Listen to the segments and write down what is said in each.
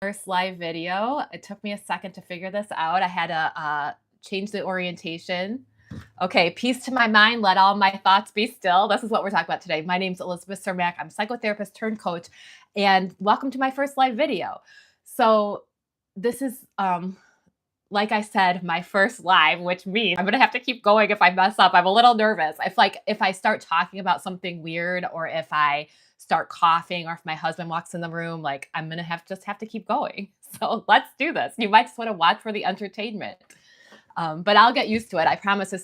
First live video. It took me a second to figure this out. I had to change the orientation. Okay, peace to my mind. Let all my thoughts be still. This is what we're talking about today. My name's Elizabeth Cermak. I'm a psychotherapist turned coach, and welcome to my first live video. So this is, like I said, my first live, which means I'm gonna have to keep going if I mess up. I'm a little nervous. If I start talking about something weird, or if I start coughing, or if my husband walks in the room, like I'm gonna just have to keep going. So let's do this. You might just want to watch for the entertainment, but I'll get used to it. I promise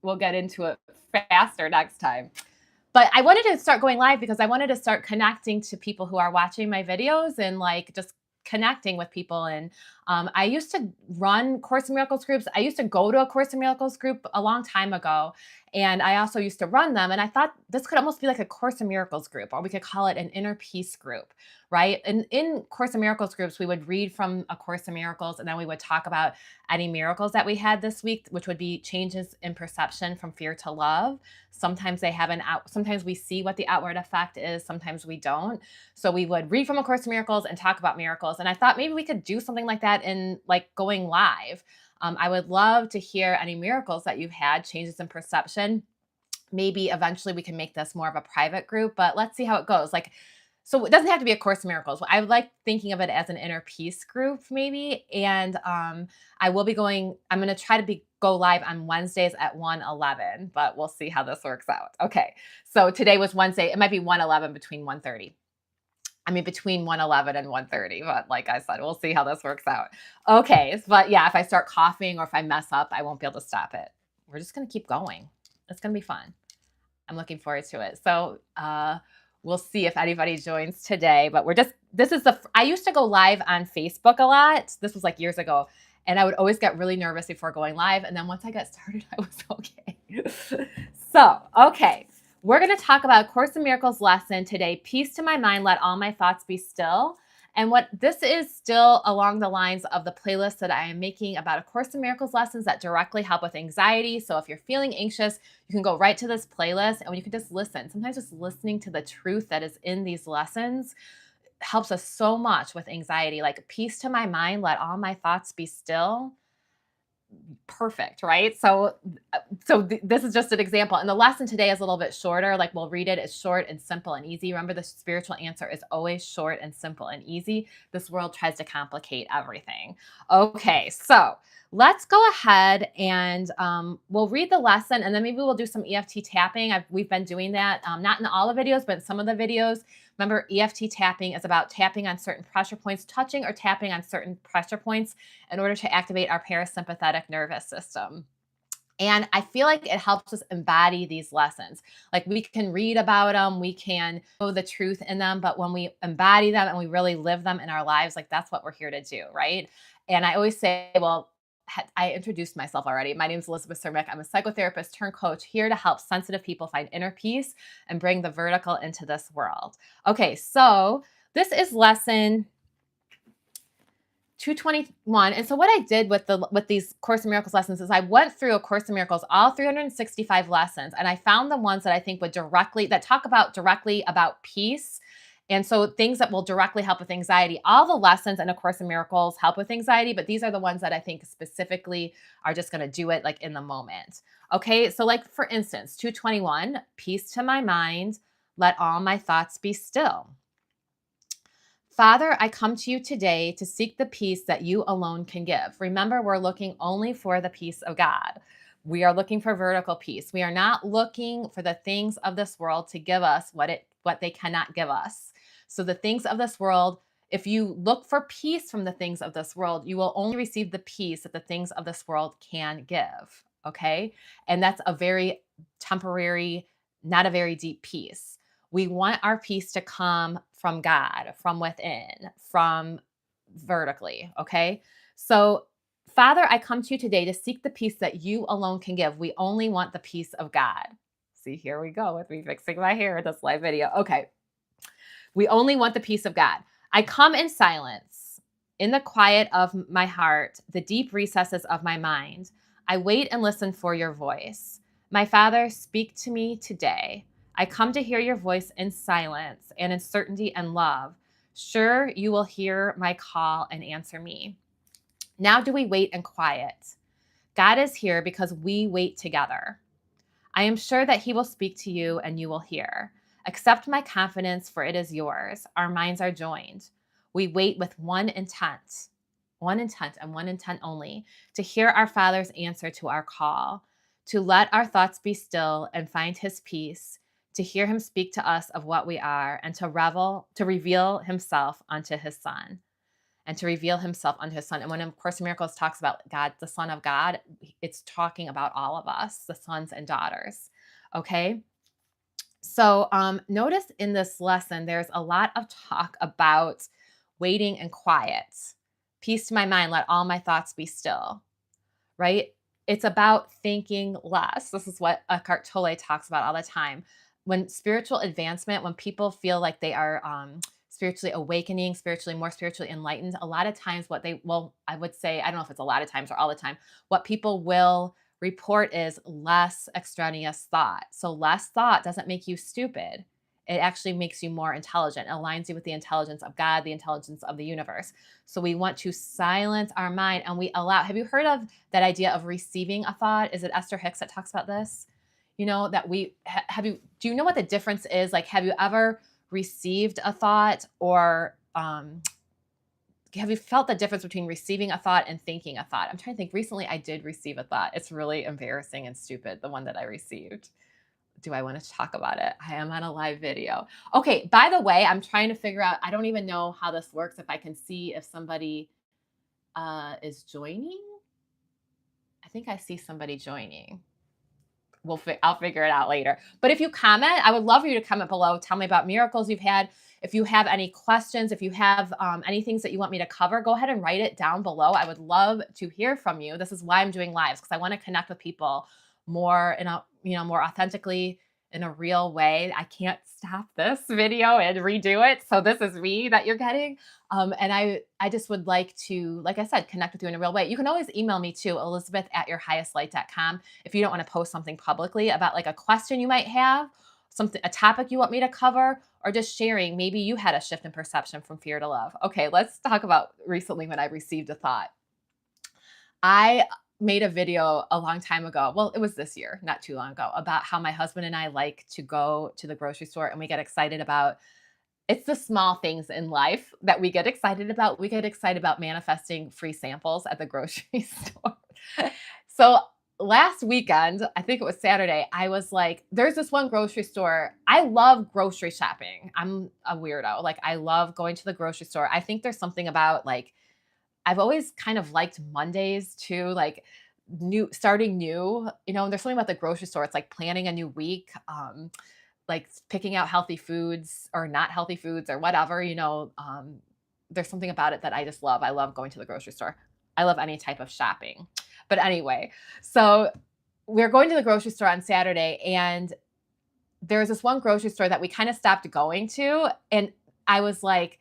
we'll get into it faster next time. But I wanted to start going live because I wanted to start connecting to people who are watching my videos, and like just connecting with people. And I used to run Course in Miracles groups. I used to go to a Course in Miracles group a long time ago. And I also used to run them. And I thought this could almost be like a Course in Miracles group, or we could call it an inner peace group, right? And in Course in Miracles groups, we would read from A Course in Miracles, and then we would talk about any miracles that we had this week, which would be changes in perception from fear to love. Sometimes sometimes we see what the outward effect is, sometimes we don't. So we would read from A Course in Miracles and talk about miracles. And I thought maybe we could do something like that in like going live. I would love to hear any miracles that you've had, changes in perception. Maybe eventually we can make this more of a private group, but let's see how it goes. So it doesn't have to be A Course in Miracles. I would like thinking of it as an inner peace group, maybe. And I'm going to try to go live on Wednesdays at 1:11, but we'll see how this works out. Okay. So today was Wednesday. It might be 1:11 between 1:30. Between 1:11 and 1:30, but like I said, we'll see how this works out. Okay, but yeah, if I start coughing or if I mess up, I won't be able to stop it. We're just gonna keep going. It's gonna be fun. I'm looking forward to it. So we'll see if anybody joins today, but I used to go live on Facebook a lot. This was like years ago, and I would always get really nervous before going live. And then once I got started, I was okay. Okay. We're going to talk about Course in Miracles lesson today, peace to my mind, let all my thoughts be still. And what this is still along the lines of the playlist that I am making about A Course in Miracles lessons that directly help with anxiety. So if you're feeling anxious, you can go right to this playlist and you can just listen. Sometimes just listening to the truth that is in these lessons helps us so much with anxiety. Like peace to my mind, let all my thoughts be still. Perfect, right? This is just an example. And the lesson today is a little bit shorter. Like we'll read it. It's short and simple and easy. Remember, the spiritual answer is always short and simple and easy. This world tries to complicate everything. Okay, so let's go ahead and we'll read the lesson, and then maybe we'll do some EFT tapping. We've been doing that, not in all the videos, but in some of the videos. Remember, EFT tapping is about tapping on certain pressure points, touching or tapping on certain pressure points in order to activate our parasympathetic nervous system. And I feel like it helps us embody these lessons. Like we can read about them, we can know the truth in them, but when we embody them and we really live them in our lives, like that's what we're here to do, right? And I always say, well, I introduced myself already. My name is Elizabeth Cermak. I'm a psychotherapist turned coach here to help sensitive people find inner peace and bring the vertical into this world. Okay, so this is lesson 221. And so what I did with these Course in Miracles lessons is I went through A Course in Miracles, all 365 lessons, and I found the ones that I think would talk directly about peace. And so things that will directly help with anxiety. All the lessons in A Course in Miracles help with anxiety, but these are the ones that I think specifically are just going to do it like in the moment. Okay, so like for instance, 221, peace to my mind, let all my thoughts be still. Father, I come to you today to seek the peace that you alone can give. Remember, we're looking only for the peace of God. We are looking for vertical peace. We are not looking for the things of this world to give us what they cannot give us. So the things of this world, if you look for peace from the things of this world, you will only receive the peace that the things of this world can give. Okay? And that's a very temporary, not a very deep peace. We want our peace to come from God, from within, from vertically. Okay? So Father, I come to you today to seek the peace that you alone can give. We only want the peace of God. See, here we go with me fixing my hair in this live video. Okay. We only want the peace of God. I come in silence, in the quiet of my heart, the deep recesses of my mind. I wait and listen for your voice. My Father, speak to me today. I come to hear your voice in silence and in certainty and love. Sure, you will hear my call and answer me. Now do we wait in quiet. God is here because we wait together. I am sure that he will speak to you and you will hear. Accept my confidence, for it is yours. Our minds are joined. We wait with one intent and one intent only, to hear our Father's answer to our call, to let our thoughts be still and find his peace, to hear him speak to us of what we are, and to reveal himself unto his Son. And to reveal himself unto his Son. And when A Course in Miracles talks about God, the Son of God, it's talking about all of us, the sons and daughters. Okay. So notice in this lesson, there's a lot of talk about waiting and quiet. Peace to my mind, let all my thoughts be still, right? It's about thinking less. This is what Eckhart Tolle talks about all the time. When spiritual advancement, when people feel like they are spiritually awakening, more spiritually enlightened, a lot of times I would say, I don't know if it's a lot of times or all the time, what people will report is less extraneous thought. So less thought doesn't make you stupid. It actually makes you more intelligent. It aligns you with the intelligence of God, the intelligence of the universe. So we want to silence our mind and we allow. Have you heard of that idea of receiving a thought? Is it Esther Hicks that talks about this? You know, that do you know what the difference is? Like, have you ever received a thought, or have you felt the difference between receiving a thought and thinking a thought? I'm trying to think. Recently, I did receive a thought. It's really embarrassing and stupid, the one that I received. Do I want to talk about it? I am on a live video. Okay, by the way, I'm trying to figure out, I don't even know how this works, if I can see if somebody is joining. I think I see somebody joining. I'll figure it out later. But if you comment, I would love for you to comment below. Tell me about miracles you've had. If you have any questions, if you have any things that you want me to cover, go ahead and write it down below. I would love to hear from you. This is why I'm doing lives, because I want to connect with people more more authentically, in a real way. I can't stop this video and redo it. So this is me that you're getting. And I just would like to, like I said, connect with you in a real way. You can always email me too, elizabeth@yourhighestlight.com, if you don't want to post something publicly about like a question you might have, a topic you want me to cover, or just sharing. Maybe you had a shift in perception from fear to love. Okay, let's talk about recently when I received a thought. I made a video a long time ago. Well, it was this year, not too long ago, about how my husband and I like to go to the grocery store and we get excited about. It's the small things in life that we get excited about. We get excited about manifesting free samples at the grocery store. So last weekend, I think it was Saturday, I was like, there's this one grocery store. I love grocery shopping. I'm a weirdo. Like, I love going to the grocery store. I think there's something about, like, I've always kind of liked Mondays too, like starting new, there's something about the grocery store. It's like planning a new week, like picking out healthy foods or not healthy foods or whatever, there's something about it that I just love. I love going to the grocery store. I love any type of shopping. But anyway, so we're going to the grocery store on Saturday, and there's this one grocery store that we kind of stopped going to. And I was like,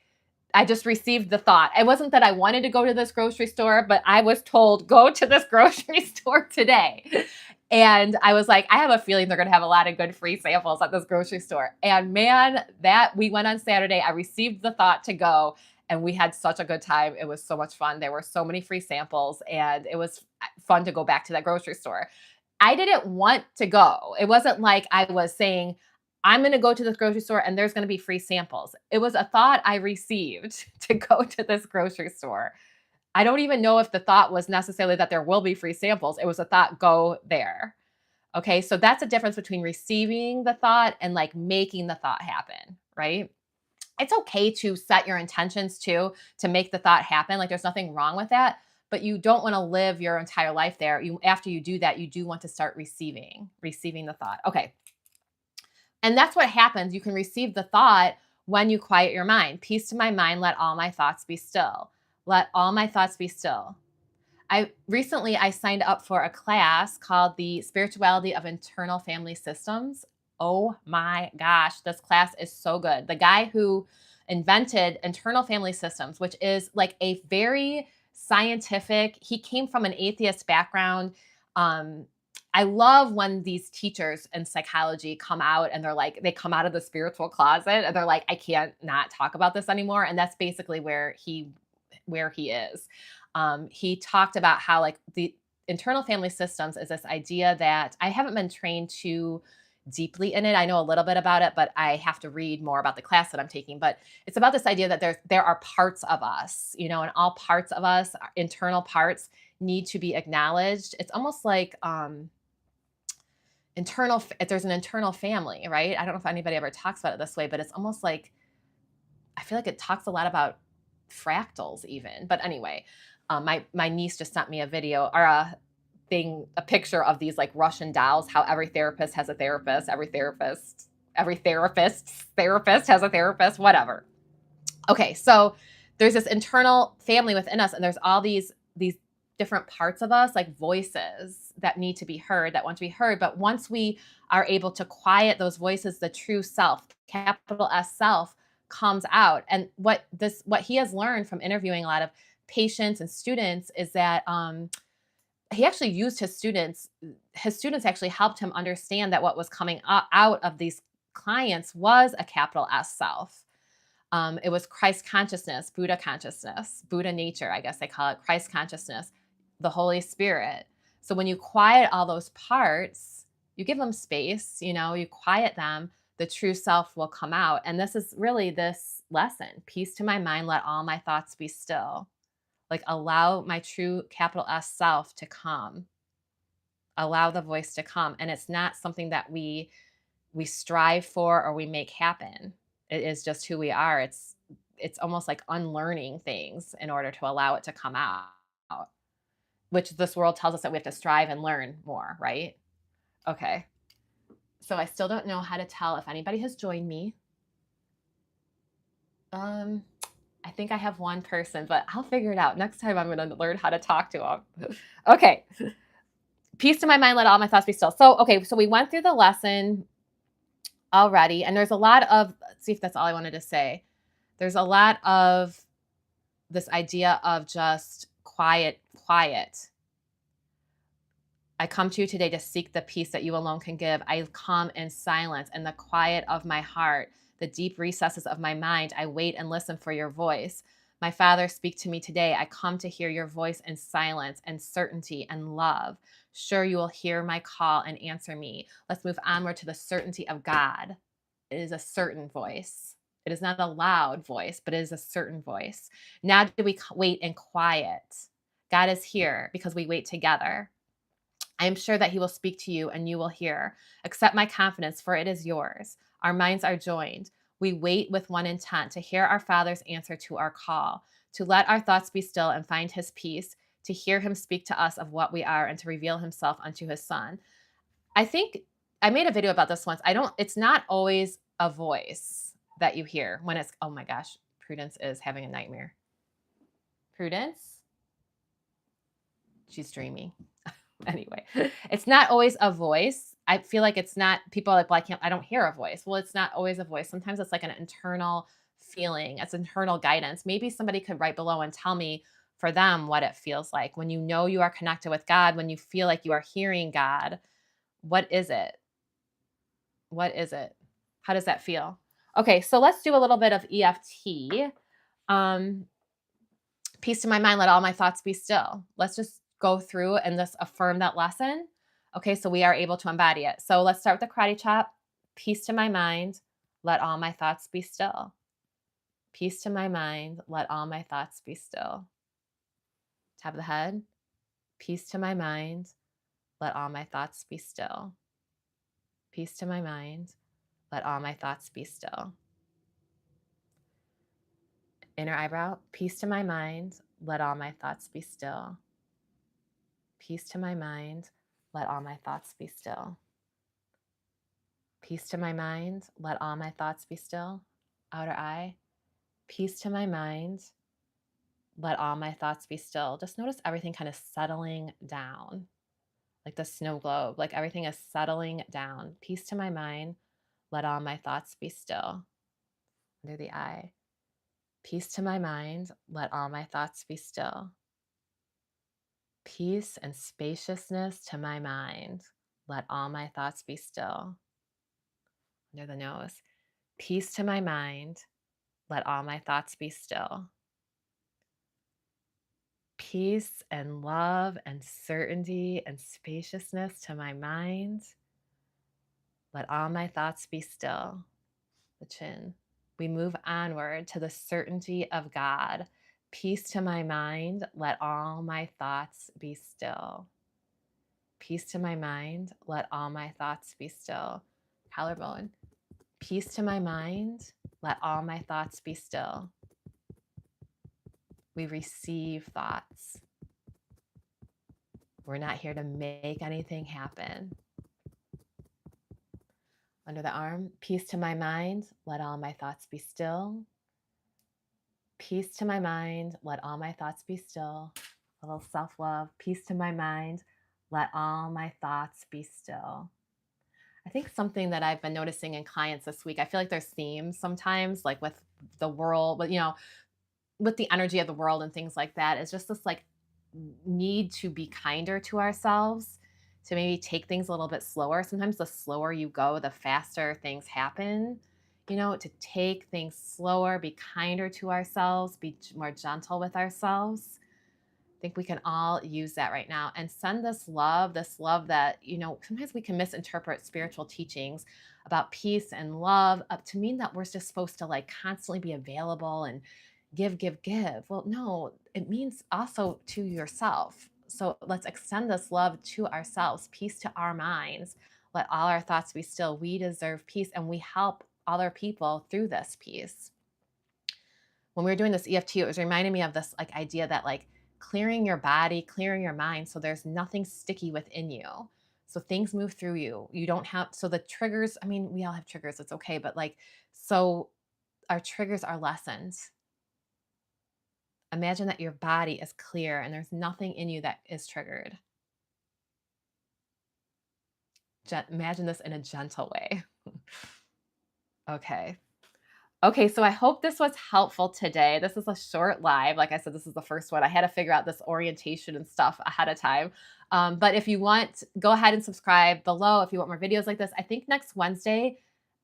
I just received the thought. It wasn't that I wanted to go to this grocery store, but I was told, go to this grocery store today. And I was like, I have a feeling they're going to have a lot of good free samples at this grocery store. And man, we went on Saturday. I received the thought to go, and we had such a good time. It was so much fun. There were so many free samples, and it was fun to go back to that grocery store. I didn't want to go. It wasn't like I was saying, I'm going to go to this grocery store and there's going to be free samples. It was a thought I received to go to this grocery store. I don't even know if the thought was necessarily that there will be free samples. It was a thought, go there. Okay, so that's a difference between receiving the thought and like making the thought happen, right? It's okay to set your intentions to make the thought happen. Like, there's nothing wrong with that, but you don't want to live your entire life there. After you do that, you do want to start receiving the thought. Okay. And that's what happens. You can receive the thought when you quiet your mind. Peace to my mind, let all my thoughts be still. Let all my thoughts be still. Recently signed up for a class called The Spirituality of Internal Family Systems. Oh my gosh, this class is so good. The guy who invented internal family systems, which is like a very scientific, he came from an atheist background. I love when these teachers in psychology come out and they come out of the spiritual closet and they're like, I can't not talk about this anymore. And that's basically where he is. He talked about how like the internal family systems is this idea that I haven't been trained too deeply in it. I know a little bit about it, but I have to read more about the class that I'm taking. But it's about this idea that there are parts of us, and all parts of us, our internal parts, need to be acknowledged. It's almost like if there's an internal family, right? I don't know if anybody ever talks about it this way, but it's almost like I feel like it talks a lot about fractals even. But anyway, my niece just sent me a video or a picture of these like Russian dolls, how every therapist has a therapist, every therapist has a therapist, whatever. Okay, so there's this internal family within us, and there's all these different parts of us, like voices that need to be heard, that want to be heard. But once we are able to quiet those voices, the true self, capital S self, comes out. And what he has learned from interviewing a lot of patients and students is that he actually used his students. His students actually helped him understand that what was coming out of these clients was a capital S self. It was Christ consciousness, Buddha consciousness, Buddha nature, I guess they call it, Christ consciousness, the Holy Spirit. So when you quiet all those parts, you give them space, you quiet them, the true self will come out. And this is really this lesson: peace to my mind, let all my thoughts be still. Like allow my true capital S self to come, allow the voice to come. And it's not something that we strive for or we make happen. It is just who we are. It's almost like unlearning things in order to allow it to come out, which this world tells us that we have to strive and learn more, right? Okay. So I still don't know how to tell if anybody has joined me. I think I have one person, but I'll figure it out. Next time I'm going to learn how to talk to them. Okay. Peace to my mind, let all my thoughts be still. So, okay, so we went through the lesson already, and there's a lot of, let's see if that's all I wanted to say. There's a lot of this idea of just quiet. I come to you today to seek the peace that you alone can give. I come in silence and the quiet of my heart, the deep recesses of my mind. I wait and listen for your voice. My Father, speak to me today. I come to hear your voice in silence and certainty and love. Sure, you will hear my call and answer me. Let's move onward to the certainty of God. It is a certain voice. It is not a loud voice, but it is a certain voice. Now do we wait in quiet? God is here because we wait together. I am sure that he will speak to you and you will hear. Accept my confidence, for it is yours. Our minds are joined. We wait with one intent to hear our Father's answer to our call, to let our thoughts be still and find his peace, to hear him speak to us of what we are and to reveal himself unto his Son. I think I made a video about this once. It's not always a voice that you hear when it's, oh my gosh, Prudence is having a nightmare. Prudence? She's dreaming. Anyway, it's not always a voice. I feel like it's not, people are like, well, I don't hear a voice. Well, it's not always a voice. Sometimes it's like an internal feeling, it's internal guidance. Maybe somebody could write below and tell me for them what it feels like when you know you are connected with God, when you feel like you are hearing God. What is it? What is it? How does that feel? Okay, so let's do a little bit of EFT. Peace to my mind, let all my thoughts be still. Let's just go through and just affirm that lesson. Okay, so we are able to embody it. So let's start with the karate chop. Peace to my mind, let all my thoughts be still. Peace to my mind, let all my thoughts be still. Tap of the head. Peace to my mind, let all my thoughts be still. Peace to my mind, let all my thoughts be still. Inner eyebrow. Peace to my mind, let all my thoughts be still. Peace to my mind, let all my thoughts be still. Peace to my mind, let all my thoughts be still. Outer eye. Peace to my mind, let all my thoughts be still. Just notice everything kind of settling down, like the snow globe, like everything is settling down. Peace to my mind, let all my thoughts be still. Under the eye. Peace to my mind, let all my thoughts be still. Peace and spaciousness to my mind, let all my thoughts be still. Under the nose. Peace to my mind, let all my thoughts be still. Peace and love and certainty and spaciousness to my mind, let all my thoughts be still. The chin. We move onward to the certainty of God. Peace to my mind, let all my thoughts be still. Peace to my mind, let all my thoughts be still. Collarbone. Peace to my mind, let all my thoughts be still. We receive thoughts. We're not here to make anything happen. Under the arm, peace to my mind, let all my thoughts be still. Peace to my mind, let all my thoughts be still. A little self-love. Peace to my mind, let all my thoughts be still. I think something that I've been noticing in clients this week, I feel like there's themes sometimes, like with the world, but with the energy of the world and things like that, is just this like need to be kinder to ourselves, to maybe take things a little bit slower. Sometimes the slower you go, the faster things happen. To take things slower, be kinder to ourselves, be more gentle with ourselves. I think we can all use that right now and send this love that, sometimes we can misinterpret spiritual teachings about peace and love up to mean that we're just supposed to like constantly be available and give, give, give. Well, no, it means also to yourself. So let's extend this love to ourselves, peace to our minds. Let all our thoughts be still. We deserve peace and we help other people through this peace. When we were doing this EFT, it was reminding me of this like idea that like clearing your body, clearing your mind so there's nothing sticky within you. So things move through you. You don't have, so the triggers, I mean, we all have triggers, it's okay, but like, so our triggers are lessons. Imagine that your body is clear and there's nothing in you that is triggered. Imagine this in a gentle way. Okay. Okay, so I hope this was helpful today. This is a short live. Like I said, this is the first one. I had to figure out this orientation and stuff ahead of time. But if you want, go ahead and subscribe below if you want more videos like this. I think next Wednesday,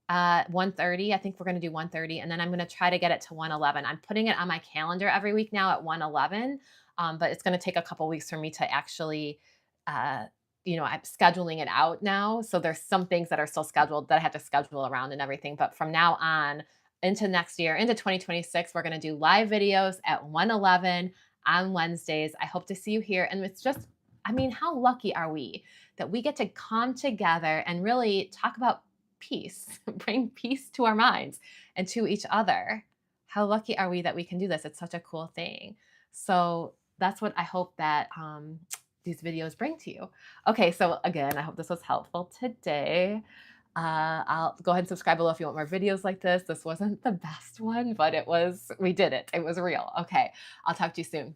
1:30. I think we're going to do 1:30, and then I'm going to try to get it to 1:11. I'm putting it on my calendar every week now at 1:11, but it's going to take a couple weeks for me to actually, I'm scheduling it out now. So there's some things that are still scheduled that I have to schedule around and everything. But from now on into next year, into 2026, we're going to do live videos at 1:11 on Wednesdays. I hope to see you here. And it's just, I mean, how lucky are we that we get to come together and really talk about peace, bring peace to our minds and to each other. How lucky are we that we can do this? It's such a cool thing. So that's what I hope that these videos bring to you. Okay, so again, I hope this was helpful today. I'll go ahead and subscribe below if you want more videos like this. This wasn't the best one, but we did it. It was real. Okay, I'll talk to you soon.